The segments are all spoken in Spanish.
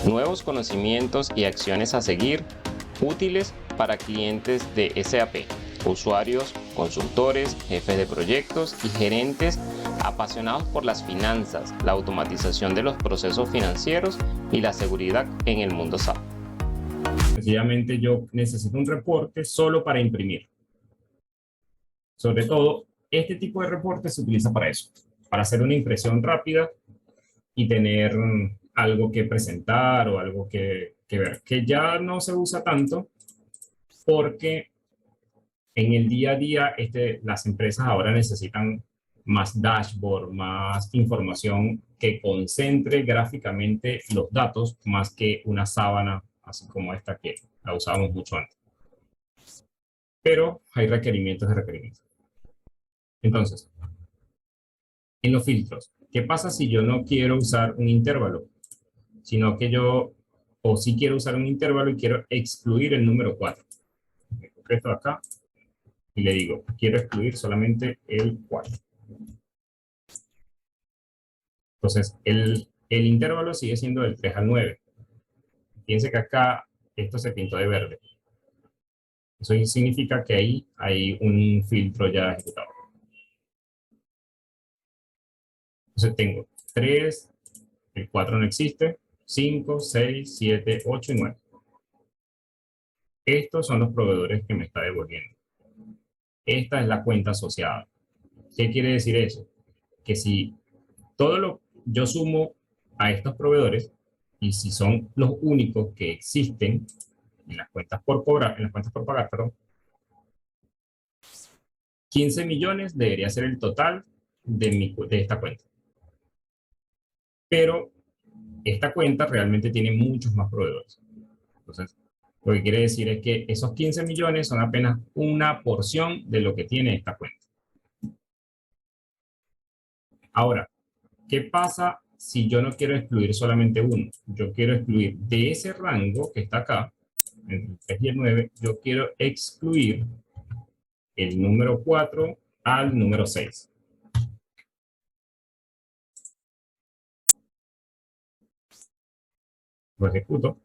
nuevos conocimientos y acciones a seguir útiles para clientes de SAP, usuarios, consultores, jefes de proyectos y gerentes apasionados por las finanzas, la automatización de los procesos financieros y la seguridad en el mundo SAP. Sencillamente yo necesito un reporte solo para imprimir. Sobre todo, este tipo de reporte se utiliza para eso, para hacer una impresión rápida y tener algo que presentar o algo que ver, que ya no se usa tanto porque en el día a día las empresas ahora necesitan más dashboard, más información que concentre gráficamente los datos más que una sábana, así como esta que la usábamos mucho antes. Pero hay requerimientos de requerimientos. Entonces, en los filtros, ¿qué pasa si yo no quiero usar un intervalo? Sino que o sí quiero usar un intervalo y quiero excluir el número 4. Me copio esto de acá y le digo, quiero excluir solamente el 4. Entonces, el intervalo sigue siendo del 3 al 9. Fíjense que acá esto se pintó de verde. Eso significa que ahí hay un filtro ya ejecutado. Entonces tengo 3, el 4 no existe, 5, 6, 7, 8 y 9. Estos son los proveedores que me está devolviendo. Esta es la cuenta asociada. ¿Qué quiere decir eso? Que si yo sumo a estos proveedores y si son los únicos que existen en las cuentas por cobrar, en las cuentas por pagar, perdón, 15 millones debería ser el total de esta cuenta. Pero esta cuenta realmente tiene muchos más proveedores. Entonces, lo que quiere decir es que esos 15 millones son apenas una porción de lo que tiene esta cuenta. Ahora, ¿qué pasa si yo no quiero excluir solamente uno? Yo quiero excluir de ese rango que está acá, entre el 3 y el 9, yo quiero excluir el número 4 al número 6. Lo ejecuto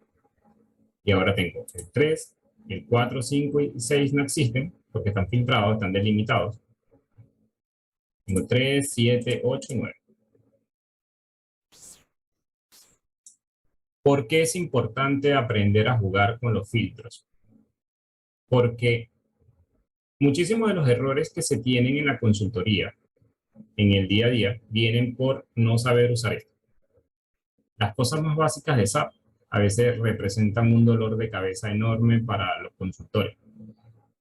y ahora tengo el 3, el 4, 5 y 6 no existen porque están filtrados, están delimitados. Tengo 3, 7, 8 y 9. ¿Por qué es importante aprender a jugar con los filtros? Porque muchísimos de los errores que se tienen en la consultoría, en el día a día, vienen por no saber usar esto. Las cosas más básicas de SAP a veces representan un dolor de cabeza enorme para los consultores.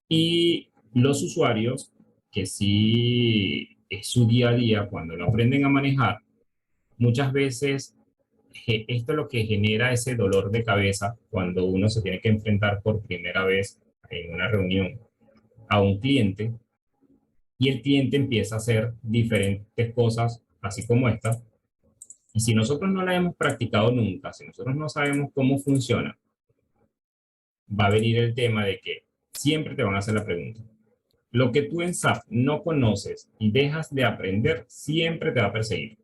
Y los usuarios, que sí es su día a día, cuando lo aprenden a manejar, muchas veces esto es lo que genera ese dolor de cabeza cuando uno se tiene que enfrentar por primera vez en una reunión a un cliente y el cliente empieza a hacer diferentes cosas, así como esta. Y si nosotros no la hemos practicado nunca, si nosotros no sabemos cómo funciona, va a venir el tema de que siempre te van a hacer la pregunta. Lo que tú en SAP no conoces y dejas de aprender, siempre te va a perseguir.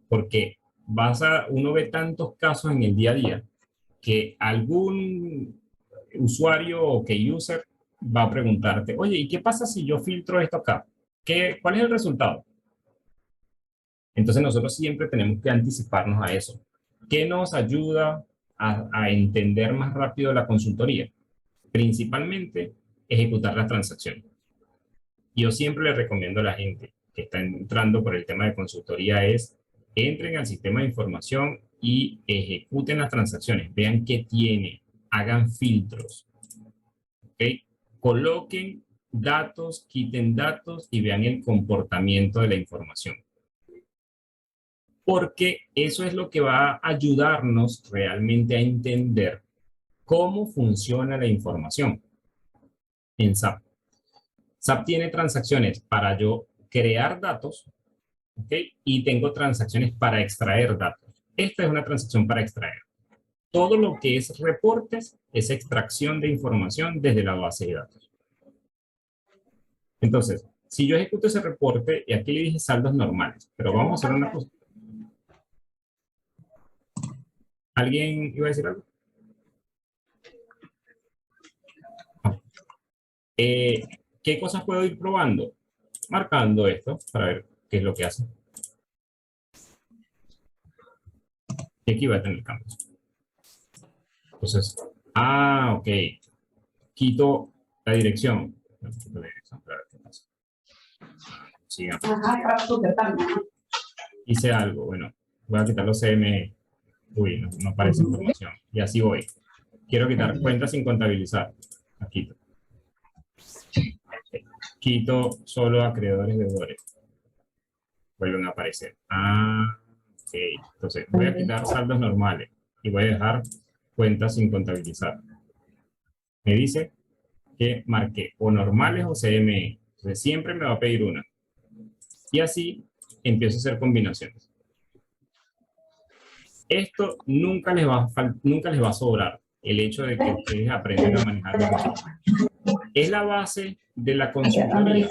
Porque uno ve tantos casos en el día a día que algún usuario o que user va a preguntarte, oye, ¿y qué pasa si yo filtro esto acá? ¿Cuál es el resultado? Entonces nosotros siempre tenemos que anticiparnos a eso. ¿Qué nos ayuda a entender más rápido la consultoría? Principalmente, ejecutar las transacciones. Yo siempre le recomiendo a la gente que está entrando por el tema de consultoría entren al sistema de información y ejecuten las transacciones. Vean qué tiene, hagan filtros. ¿Okay? Coloquen datos, quiten datos y vean el comportamiento de la información. Porque eso es lo que va a ayudarnos realmente a entender cómo funciona la información en SAP. SAP tiene transacciones para yo crear datos, ¿okay? Y tengo transacciones para extraer datos. Esta es una transacción para extraer. Todo lo que es reportes es extracción de información desde la base de datos. Entonces, si yo ejecuto ese reporte, y aquí le dije saldos normales, pero vamos a hacer una cosa. ¿Alguien iba a decir algo? ¿Qué cosas puedo ir probando? Marcando esto para ver qué es lo que hace. Y aquí va a tener cambios. Entonces, ok. Quito la dirección. Quito la dirección para ver qué pasa. Sigamos. Hice algo, bueno, voy a quitar los CME. Uy, no aparece información. Y así voy. Quiero quitar cuentas sin contabilizar. Aquí quito. Quito solo acreedores deudores. Vuelven a aparecer. Ok. Entonces, voy a quitar saldos normales y voy a dejar cuentas sin contabilizar. Me dice que marque o normales o CME. Entonces, siempre me va a pedir una. Y así empiezo a hacer combinaciones. Esto nunca les va a sobrar, el hecho de que ustedes aprendan a manejar los recursos. Es la base de la consultoría.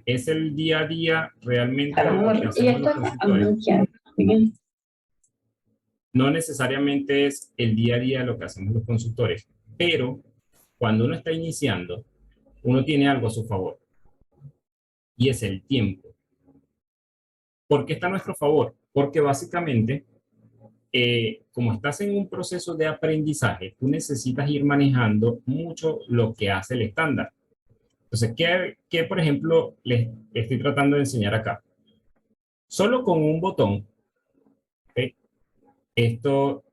Es el día a día realmente de lo que hacemos los consultores. No necesariamente es el día a día de lo que hacemos los consultores, pero cuando uno está iniciando, uno tiene algo a su favor, y es el tiempo. ¿Por qué está a nuestro favor? Porque básicamente, como estás en un proceso de aprendizaje, tú necesitas ir manejando mucho lo que hace el estándar. Entonces, ¿qué por ejemplo, les estoy tratando de enseñar acá? Solo con un botón, ¿okay? Esto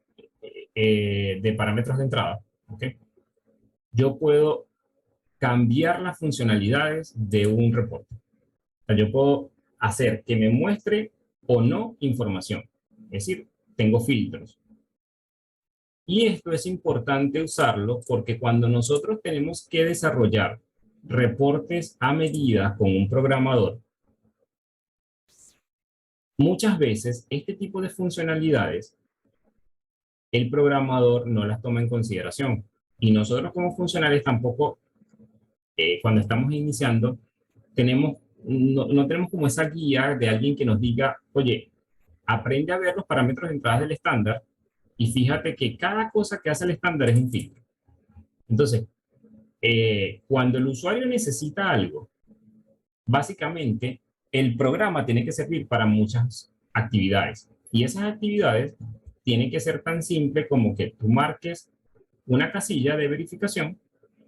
de parámetros de entrada, ¿okay? Yo puedo cambiar las funcionalidades de un reporte. O sea, yo puedo hacer que me muestre o no información. Es decir, tengo filtros. Y esto es importante usarlo porque cuando nosotros tenemos que desarrollar reportes a medida con un programador, muchas veces este tipo de funcionalidades el programador no las toma en consideración. Y nosotros como funcionarios tampoco, cuando estamos iniciando, no tenemos como esa guía de alguien que nos diga, oye, aprende a ver los parámetros de entrada del estándar y fíjate que cada cosa que hace el estándar es un filtro. Entonces, cuando el usuario necesita algo, básicamente el programa tiene que servir para muchas actividades. Y esas actividades tienen que ser tan simples como que tú marques una casilla de verificación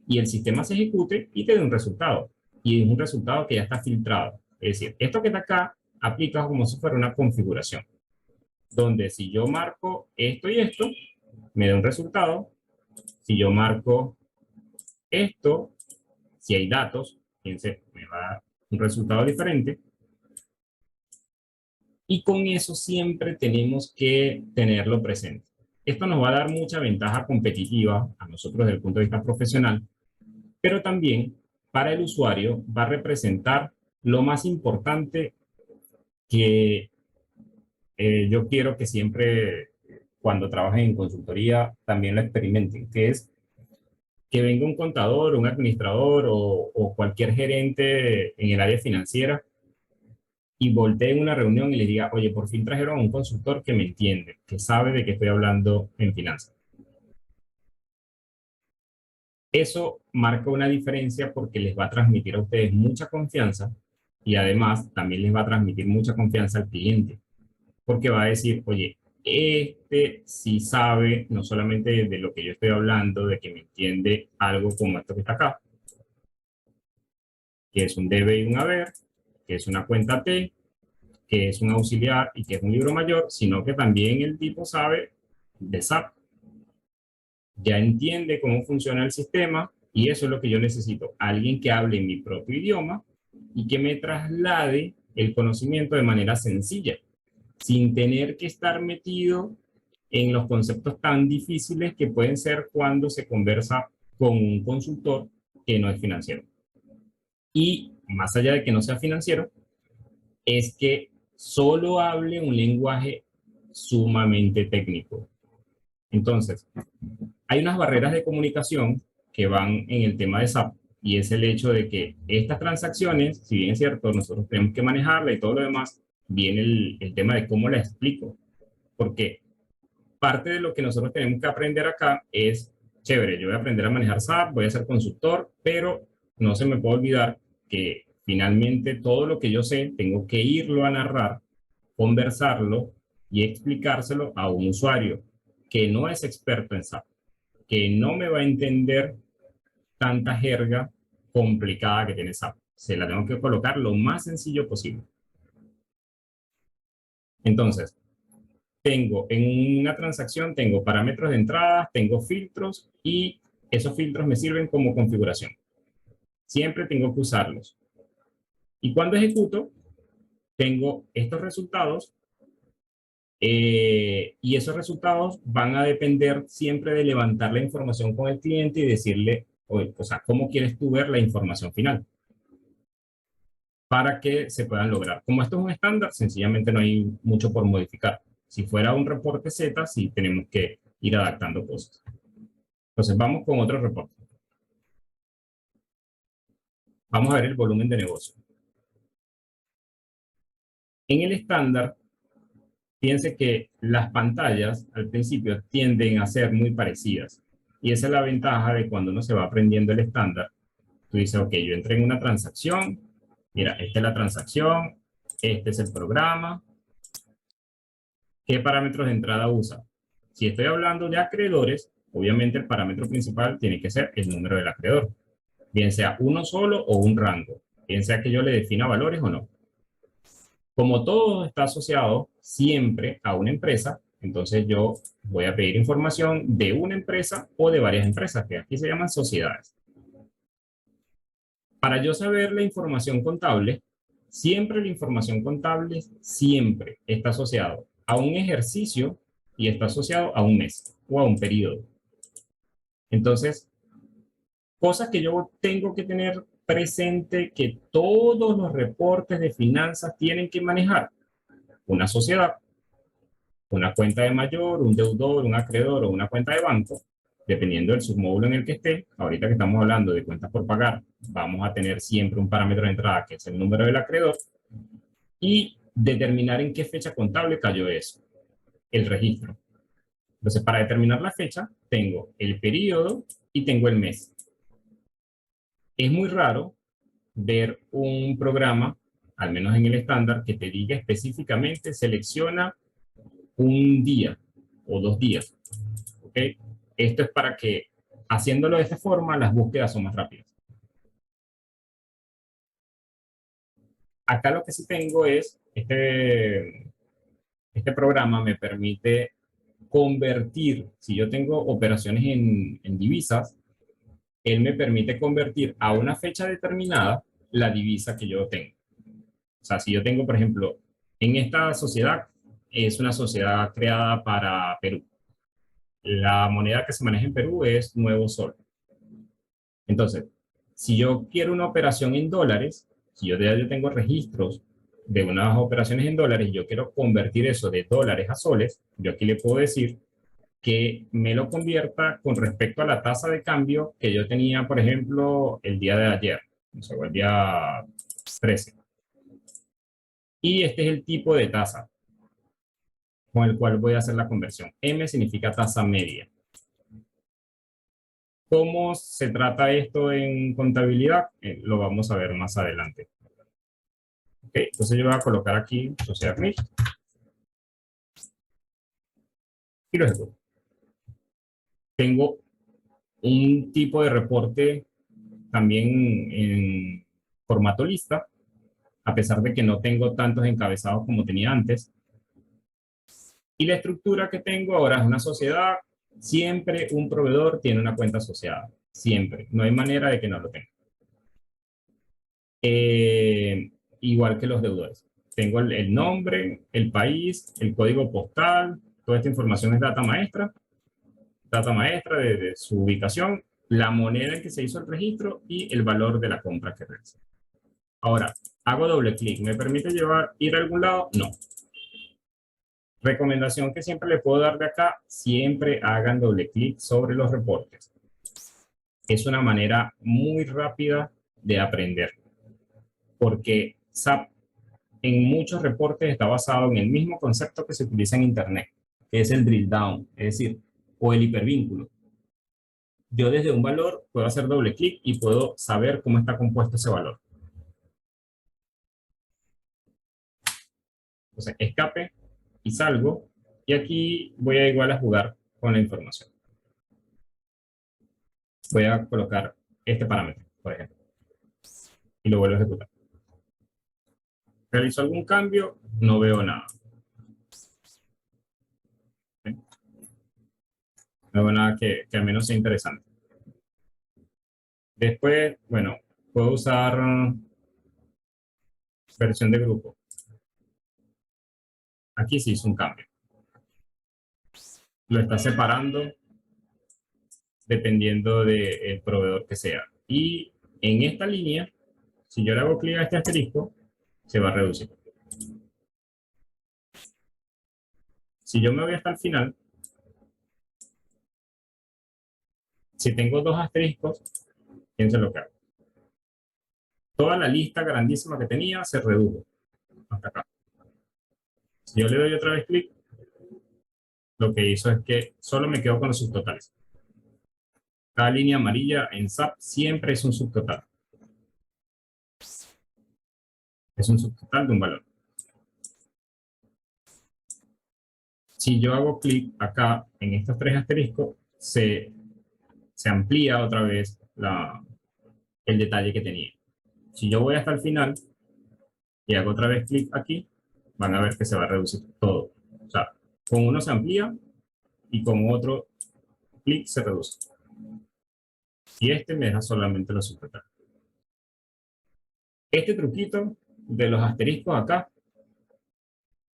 y el sistema se ejecute y te dé un resultado. Y es un resultado que ya está filtrado. Es decir, esto que está acá aplica como si fuera una configuración, donde si yo marco esto y esto, me da un resultado. Si yo marco esto, si hay datos, fíjense, me va a dar un resultado diferente. Y con eso siempre tenemos que tenerlo presente. Esto nos va a dar mucha ventaja competitiva a nosotros desde el punto de vista profesional, pero también para el usuario va a representar lo más importante que yo quiero que siempre cuando trabajen en consultoría también lo experimenten, que es que venga un contador, un administrador o cualquier gerente en el área financiera y voltee en una reunión y le diga, oye, por fin trajeron a un consultor que me entiende, que sabe de qué estoy hablando en finanzas. Eso marca una diferencia porque les va a transmitir a ustedes mucha confianza y además también les va a transmitir mucha confianza al cliente, porque va a decir, oye, este sí sabe no solamente de lo que yo estoy hablando, de que me entiende algo como esto que está acá, que es un debe y un haber, que es una cuenta T, que es un auxiliar y que es un libro mayor, sino que también el tipo sabe de SAP, ya entiende cómo funciona el sistema y eso es lo que yo necesito, alguien que hable en mi propio idioma y que me traslade el conocimiento de manera sencilla, sin tener que estar metido en los conceptos tan difíciles que pueden ser cuando se conversa con un consultor que no es financiero. Y más allá de que no sea financiero, es que solo hable un lenguaje sumamente técnico. Entonces, hay unas barreras de comunicación que van en el tema de SAP y es el hecho de que estas transacciones, si bien es cierto, nosotros tenemos que manejarla y todo lo demás, viene el tema de cómo la explico. Porque parte de lo que nosotros tenemos que aprender acá es, chévere, yo voy a aprender a manejar SAP, voy a ser consultor, pero no se me puede olvidar que finalmente todo lo que yo sé tengo que irlo a narrar, conversarlo y explicárselo a un usuario que no es experto en SAP, que no me va a entender tanta jerga complicada que tiene SAP. Se la tengo que colocar lo más sencillo posible. Entonces, tengo en una transacción, tengo parámetros de entrada, tengo filtros y esos filtros me sirven como configuración. Siempre tengo que usarlos. Y cuando ejecuto, tengo estos resultados y esos resultados van a depender siempre de levantar la información con el cliente y decirle, oye, o sea, ¿cómo quieres tú ver la información final? Para que se puedan lograr. Como esto es un estándar, sencillamente no hay mucho por modificar. Si fuera un reporte Z, sí tenemos que ir adaptando cosas. Entonces vamos con otro reporte. Vamos a ver el volumen de negocio. En el estándar, fíjense que las pantallas al principio tienden a ser muy parecidas. Y esa es la ventaja de cuando uno se va aprendiendo el estándar. Tú dices, ok, yo entré en una transacción. Mira, esta es la transacción. Este es el programa. ¿Qué parámetros de entrada usa? Si estoy hablando de acreedores, obviamente el parámetro principal tiene que ser el número del acreedor. Bien sea uno solo o un rango. Bien sea que yo le defina valores o no. Como todo está asociado siempre a una empresa, entonces yo voy a pedir información de una empresa o de varias empresas, que aquí se llaman sociedades. Para yo saber la información contable, siempre la información contable siempre está asociado a un ejercicio y está asociado a un mes o a un periodo. Entonces, cosas que yo tengo que tener presente que todos los reportes de finanzas tienen que manejar. Una sociedad, una cuenta de mayor, un deudor, un acreedor o una cuenta de banco, dependiendo del submódulo en el que esté. Ahorita que estamos hablando de cuentas por pagar, vamos a tener siempre un parámetro de entrada que es el número del acreedor y determinar en qué fecha contable cayó eso, el registro. Entonces, para determinar la fecha, tengo el periodo y tengo el mes. Es muy raro ver un programa, al menos en el estándar, que te diga específicamente, selecciona un día o 2 días. ¿Ok? Esto es para que, haciéndolo de esta forma, las búsquedas son más rápidas. Acá lo que sí tengo es, este programa me permite convertir, si yo tengo operaciones en divisas, él me permite convertir a una fecha determinada la divisa que yo tengo. O sea, si yo tengo, por ejemplo, en esta sociedad, es una sociedad creada para Perú. La moneda que se maneja en Perú es Nuevo Sol. Entonces, si yo quiero una operación en dólares, si yo ya tengo registros de unas operaciones en dólares y yo quiero convertir eso de dólares a soles, yo aquí le puedo decir que me lo convierta con respecto a la tasa de cambio que yo tenía, por ejemplo, el día de ayer, o sea, el día 13. Y este es el tipo de tasa con el cual voy a hacer la conversión. M significa tasa media. ¿Cómo se trata esto en contabilidad? Lo vamos a ver más adelante. Okay, entonces yo voy a colocar aquí sociedad mixta y lo ejecuto. Tengo un tipo de reporte también en formato lista, a pesar de que no tengo tantos encabezados como tenía antes. Y la estructura que tengo ahora es una sociedad. Siempre un proveedor tiene una cuenta asociada. Siempre. No hay manera de que no lo tenga. Igual que los deudores. Tengo el nombre, el país, el código postal. Toda esta información es data maestra. Data maestra de su ubicación, la moneda en que se hizo el registro y el valor de la compra que realizó. Ahora, hago doble clic. ¿Me permite ir a algún lado? No. Recomendación que siempre le puedo dar de acá, siempre hagan doble clic sobre los reportes. Es una manera muy rápida de aprender, porque SAP en muchos reportes está basado en el mismo concepto que se utiliza en Internet, que es el drill down, es decir, o el hipervínculo. Yo desde un valor puedo hacer doble clic y puedo saber cómo está compuesto ese valor. Entonces, escape y salgo. Y aquí voy a igual a jugar con la información. Voy a colocar este parámetro, por ejemplo. Y lo vuelvo a ejecutar. ¿Realizo algún cambio? No veo nada. ¿Sí? No veo nada que al menos sea interesante. Después, bueno, puedo usar versión de grupo. Aquí sí hizo un cambio. Lo está separando dependiendo del proveedor que sea. Y en esta línea, si yo le hago clic a este asterisco, se va a reducir. Si yo me voy hasta el final, si tengo dos asteriscos, fíjense lo que hago. Toda la lista grandísima que tenía se redujo hasta acá. Si yo le doy otra vez clic, lo que hizo es que solo me quedo con los subtotales. Cada línea amarilla en SAP siempre es un subtotal. Es un subtotal de un valor. Si yo hago clic acá en estos tres asteriscos, se amplía otra vez el detalle que tenía. Si yo voy hasta el final y hago otra vez clic aquí, van a ver que se va a reducir todo. O sea, con uno se amplía y con otro clic se reduce. Y este me deja solamente los subtotales. Este truquito de los asteriscos acá,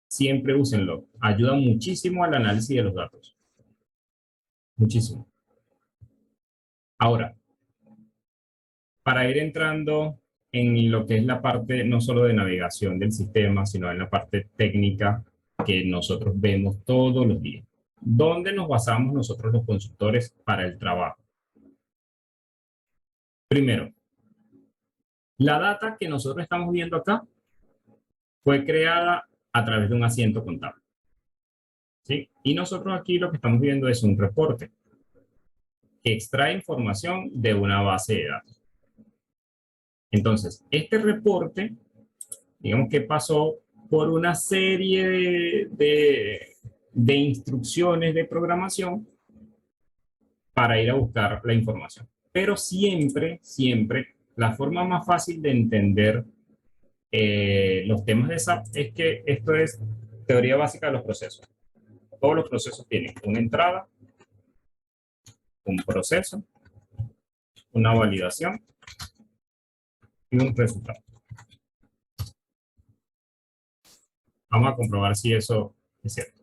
siempre úsenlo. Ayuda muchísimo al análisis de los datos. Muchísimo. Ahora, para ir entrando en lo que es la parte no solo de navegación del sistema, sino en la parte técnica que nosotros vemos todos los días. ¿Dónde nos basamos nosotros los consultores para el trabajo? Primero, la data que nosotros estamos viendo acá fue creada a través de un asiento contable. ¿Sí? Y nosotros aquí lo que estamos viendo es un reporte que extrae información de una base de datos. Entonces, este reporte, digamos que pasó por una serie de instrucciones de programación para ir a buscar la información. Pero siempre, la forma más fácil de entender los temas de SAP es que esto es teoría básica de los procesos. Todos los procesos tienen una entrada, un proceso, una validación y un resultado. Vamos a comprobar si eso es cierto.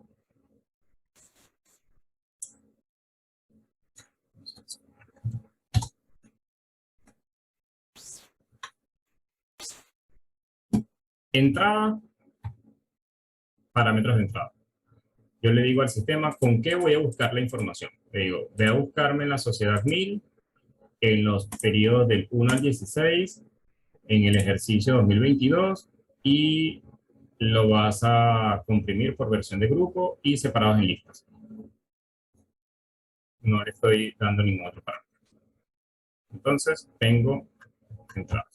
Entrada, parámetros de entrada. Yo le digo al sistema con qué voy a buscar la información. Le digo, voy a buscarme en la sociedad 1000, en los periodos del 1 al 16, en el ejercicio 2022 y lo vas a comprimir por versión de grupo y separados en listas. No le estoy dando ningún otro parámetro. Entonces, tengo entrada.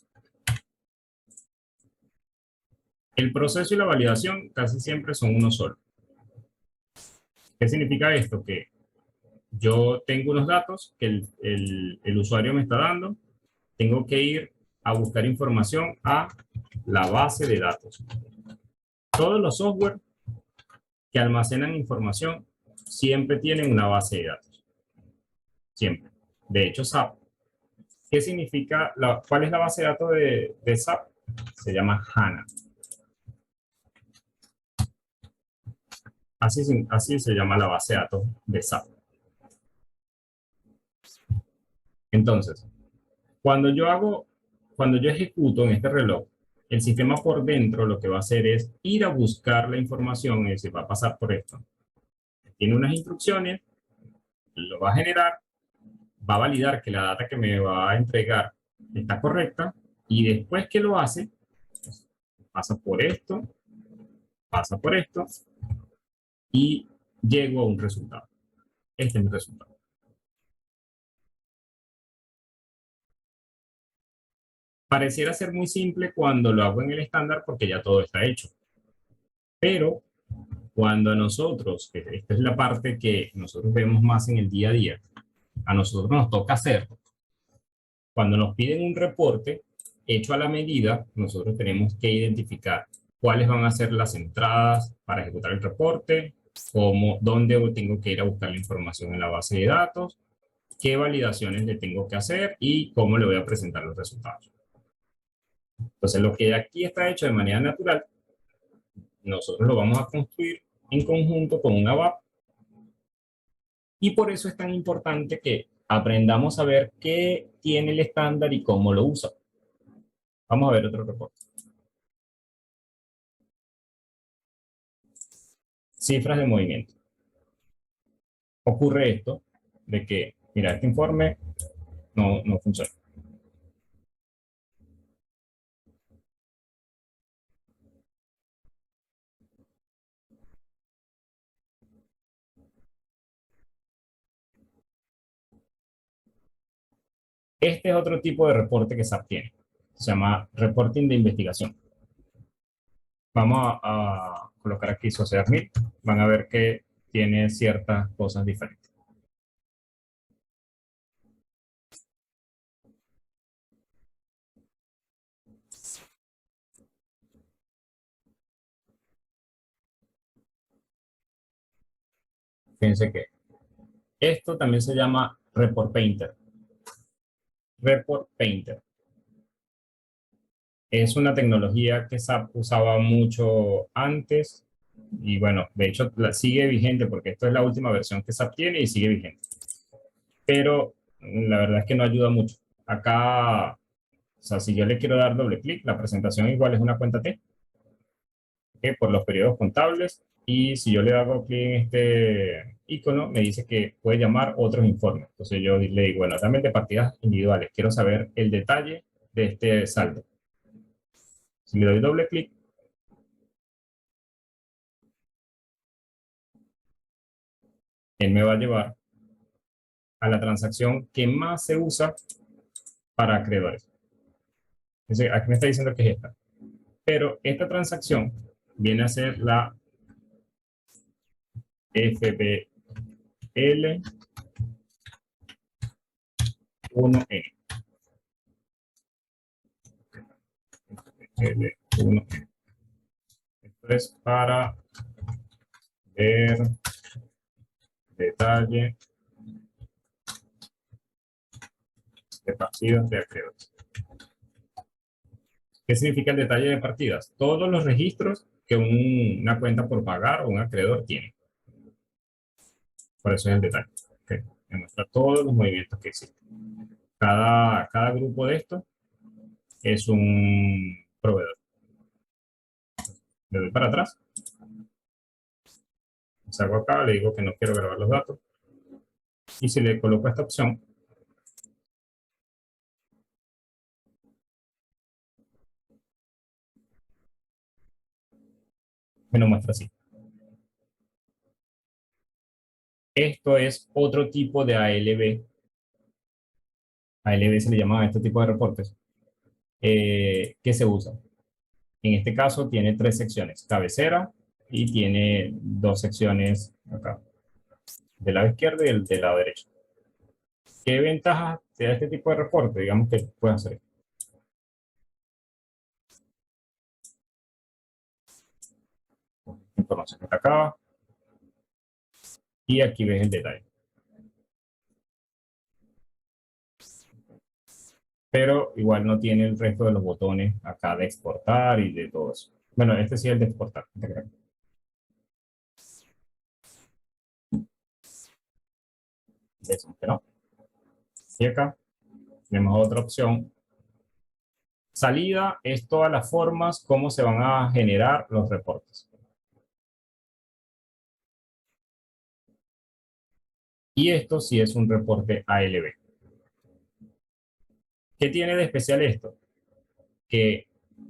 El proceso y la validación casi siempre son uno solo. ¿Qué significa esto? Que yo tengo unos datos que el usuario me está dando, tengo que ir a buscar información a la base de datos. Todos los software que almacenan información siempre tienen una base de datos. Siempre. De hecho, SAP. ¿Qué significa? ¿Cuál es la base de datos de SAP? Se llama HANA. Así se llama la base de datos de SAP. Entonces, cuando yo ejecuto en este reloj, el sistema por dentro lo que va a hacer es ir a buscar la información, es decir, va a pasar por esto. Tiene unas instrucciones, lo va a generar, va a validar que la data que me va a entregar está correcta, y después que lo hace, pasa por esto, y llego a un resultado. Este es mi resultado. Pareciera ser muy simple cuando lo hago en el estándar porque ya todo está hecho. Pero cuando a nosotros, que esta es la parte que nosotros vemos más en el día a día, a nosotros nos toca hacer, cuando nos piden un reporte hecho a la medida, nosotros tenemos que identificar cuáles van a ser las entradas para ejecutar el reporte, dónde tengo que ir a buscar la información en la base de datos, qué validaciones le tengo que hacer y cómo le voy a presentar los resultados. Entonces, lo que aquí está hecho de manera natural, nosotros lo vamos a construir en conjunto con una ABAP, y por eso es tan importante que aprendamos a ver qué tiene el estándar y cómo lo usa. Vamos a ver otro reporte. Cifras de movimiento. Ocurre esto de que, mira, este informe no funciona. Este es otro tipo de reporte que SAP tiene. Se llama reporting de investigación. Vamos a colocar aquí SOCERMIT. Van a ver que tiene ciertas cosas diferentes. Fíjense que esto también se llama Report Painter. Report Painter es una tecnología que SAP usaba mucho antes y bueno, de hecho sigue vigente porque esto es la última versión que SAP tiene y sigue vigente. Pero la verdad es que no ayuda mucho. Acá, o sea, si yo le quiero dar doble clic, la presentación igual es una cuenta T, ¿okay? Por los periodos contables, y si yo le hago clic en este icono, me dice que puede llamar otros informes. Entonces yo le digo, bueno, dame el de partidas individuales, quiero saber el detalle de este saldo. Si le doy doble clic, él me va a llevar a la transacción que más se usa para acreedores. Entonces, aquí me está diciendo que es esta. Pero esta transacción viene a ser la FBL 1N. L1N. Esto es para ver detalle de partidas de acreedores. ¿Qué significa el detalle de partidas? Todos los registros que una cuenta por pagar o un acreedor tiene. Por eso es el detalle. Okay. Me muestra todos los movimientos que existen. Cada grupo de estos es un proveedor. Le doy para atrás. Salgo acá, le digo que no quiero grabar los datos. Y si le coloco esta opción, me lo muestra así. Esto es otro tipo de ALB. ALB se le llama a este tipo de reportes que se usa. En este caso tiene tres secciones, cabecera, y tiene dos secciones acá, del lado izquierdo y del lado derecho. ¿Qué ventajas te da este tipo de reporte? Digamos que puedes hacer. Información que está acá. Y aquí ves el detalle. Pero igual no tiene el resto de los botones acá de exportar y de todo eso. Bueno, este sí es el de exportar. ¿No? Y acá tenemos otra opción. Salida es todas las formas como se van a generar los reportes. Y esto sí es un reporte ALB. ¿Qué tiene de especial esto? Que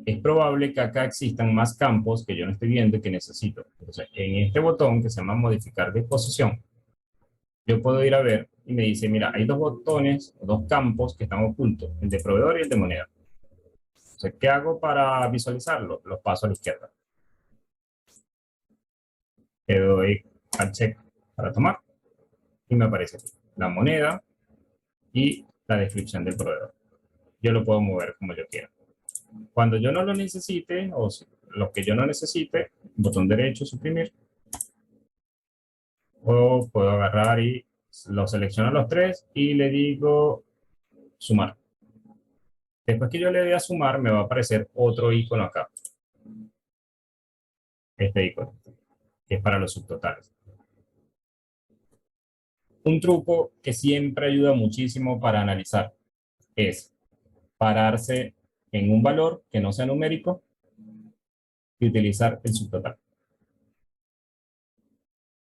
es probable que acá existan más campos que yo no estoy viendo y que necesito. Entonces, en este botón que se llama modificar disposición, yo puedo ir a ver y me dice, mira, hay dos botones, dos campos que están ocultos, el de proveedor y el de moneda. Entonces, ¿qué hago para visualizarlo? Los paso a la izquierda. Le doy al check para tomar y me aparece aquí la moneda y la descripción del proveedor. Yo lo puedo mover como yo quiera. Cuando yo no lo necesite, o lo que yo no necesite, botón derecho, suprimir, o puedo agarrar y lo selecciono los tres y le digo sumar. Después que yo le dé a sumar, me va a aparecer otro icono acá. Este icono, que es para los subtotales. Un truco que siempre ayuda muchísimo para analizar es pararse en un valor que no sea numérico y utilizar el subtotal.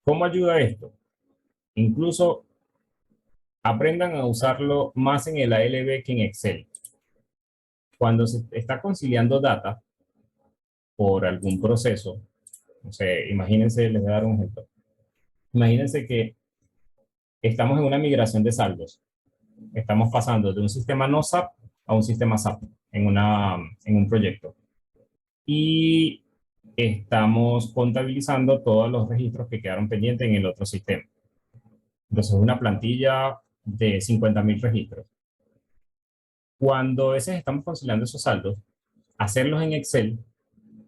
¿Cómo ayuda esto? Incluso aprendan a usarlo más en el ALB que en Excel. Cuando se está conciliando data por algún proceso, no sé, imagínense, les voy a dar un ejemplo. Imagínense que estamos en una migración de saldos. Estamos pasando de un sistema no SAP a un sistema SAP en un proyecto. Y estamos contabilizando todos los registros que quedaron pendientes en el otro sistema. Entonces, una plantilla de 50.000 registros. Cuando a veces estamos conciliando esos saldos, hacerlos en Excel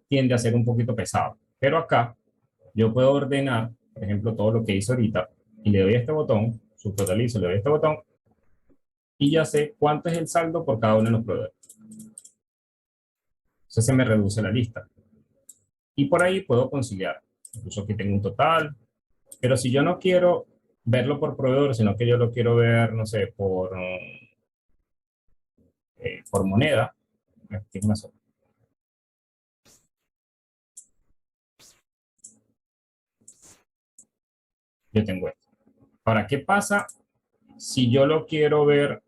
tiende a ser un poquito pesado. Pero acá yo puedo ordenar, por ejemplo, todo lo que hice ahorita y le doy a este botón, subtotalizo, le doy a este botón y ya sé cuánto es el saldo por cada uno de los proveedores. Entonces se me reduce la lista. Y por ahí puedo conciliar. Incluso aquí tengo un total. Pero si yo no quiero verlo por proveedor, sino que yo lo quiero ver, no sé, por moneda, aquí es una sola. Yo tengo esto. Ahora, ¿qué pasa si yo lo quiero ver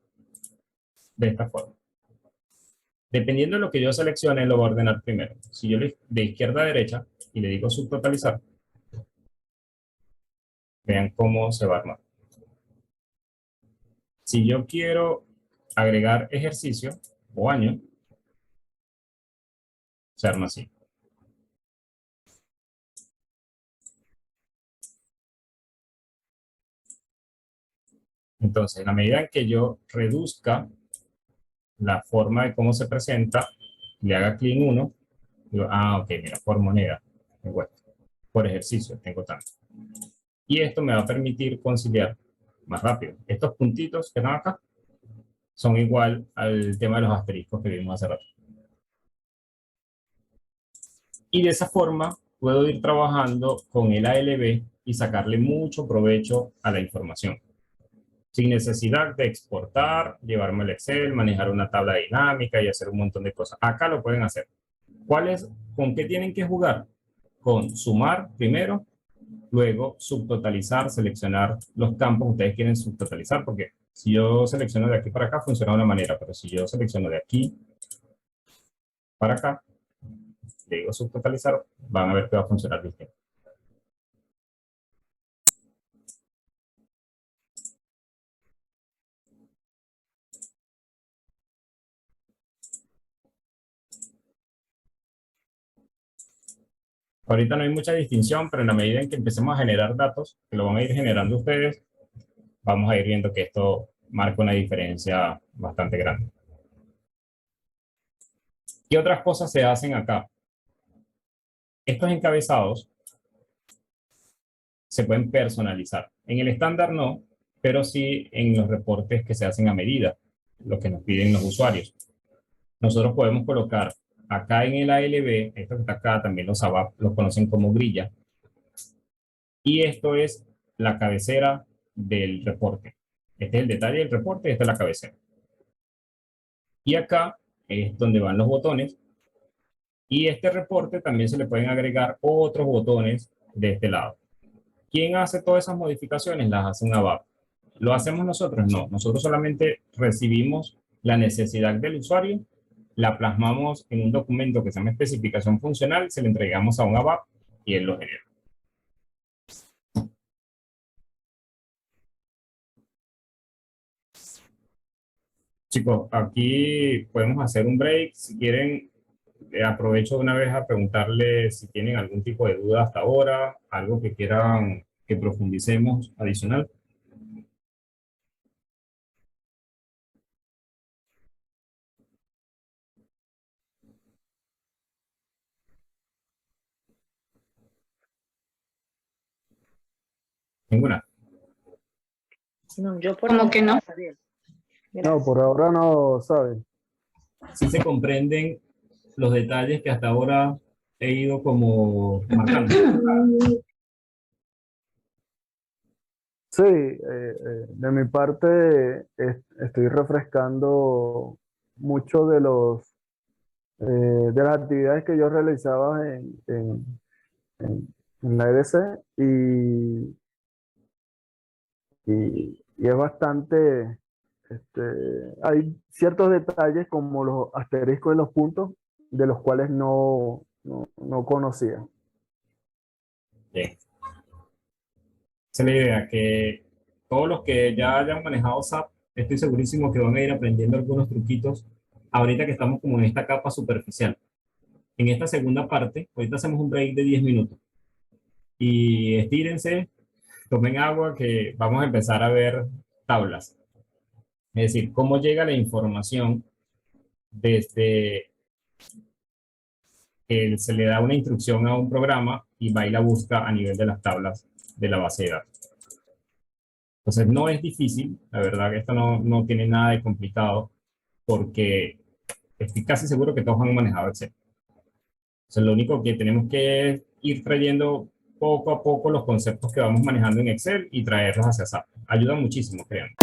de esta forma? Dependiendo de lo que yo seleccione, lo voy a ordenar primero. Si yo de izquierda a derecha y le digo subtotalizar, vean cómo se va a armar. Si yo quiero agregar ejercicio o año, se arma así. Entonces, en la medida en que yo reduzca la forma de cómo se presenta, le haga clic en uno, digo, ok, mira, por moneda, tengo esto. Por ejercicio, tengo tanto. Y esto me va a permitir conciliar más rápido. Estos puntitos que están acá son igual al tema de los asteriscos que vimos hace rato. Y de esa forma puedo ir trabajando con el ALB y sacarle mucho provecho a la información. Sin necesidad de exportar, llevarme el Excel, manejar una tabla dinámica y hacer un montón de cosas. Acá lo pueden hacer. ¿Con qué tienen que jugar? Con sumar primero, luego subtotalizar, seleccionar los campos que ustedes quieren subtotalizar, porque si yo selecciono de aquí para acá funciona de una manera, pero si yo selecciono de aquí para acá, le digo subtotalizar, van a ver que va a funcionar distinto. Ahorita no hay mucha distinción, pero en la medida en que empecemos a generar datos, que lo van a ir generando ustedes, vamos a ir viendo que esto marca una diferencia bastante grande. ¿Qué otras cosas se hacen acá? Estos encabezados se pueden personalizar. En el estándar no, pero sí en los reportes que se hacen a medida, lo que nos piden los usuarios. Nosotros podemos colocar acá en el ALB, esto que está acá, también los ABAP los conocen como grilla, y esto es la cabecera del reporte. Este es el detalle del reporte, esta es la cabecera. Y acá es donde van los botones, y este reporte también se le pueden agregar otros botones de este lado. ¿Quién hace todas esas modificaciones? Las hace un ABAP. ¿Lo hacemos nosotros? No. Nosotros solamente recibimos la necesidad del usuario la plasmamos en un documento que se llama especificación funcional, se le entregamos a un ABAP y él lo genera. Chicos, aquí podemos hacer un break. Si quieren, aprovecho de una vez a preguntarles si tienen algún tipo de duda hasta ahora, algo que quieran que profundicemos adicional. Ninguna. No, yo por ¿Cómo ahora que no? está bien. No, Gracias. por ahora no, ¿sabes? Sí se comprenden los detalles que hasta ahora he ido como marcando. Sí, de mi parte estoy refrescando mucho de las actividades que yo realizaba en la EDC y es bastante, hay ciertos detalles como los asteriscos y los puntos de los cuales no conocía. Bien. Esa es la idea, que todos los que ya hayan manejado SAP, estoy segurísimo que van a ir aprendiendo algunos truquitos ahorita que estamos como en esta capa superficial. En esta segunda parte, ahorita hacemos un break de 10 minutos y estírense, tomen agua, que vamos a empezar a ver tablas. Es decir, cómo llega la información desde que se le da una instrucción a un programa y va y la busca a nivel de las tablas de la base de datos. Entonces no es difícil, la verdad que esto no tiene nada de complicado, porque estoy casi seguro que todos han manejado Excel. Entonces lo único que tenemos que es ir trayendo poco a poco los conceptos que vamos manejando en Excel y traerlos hacia SAP. Ayuda muchísimo, créanme.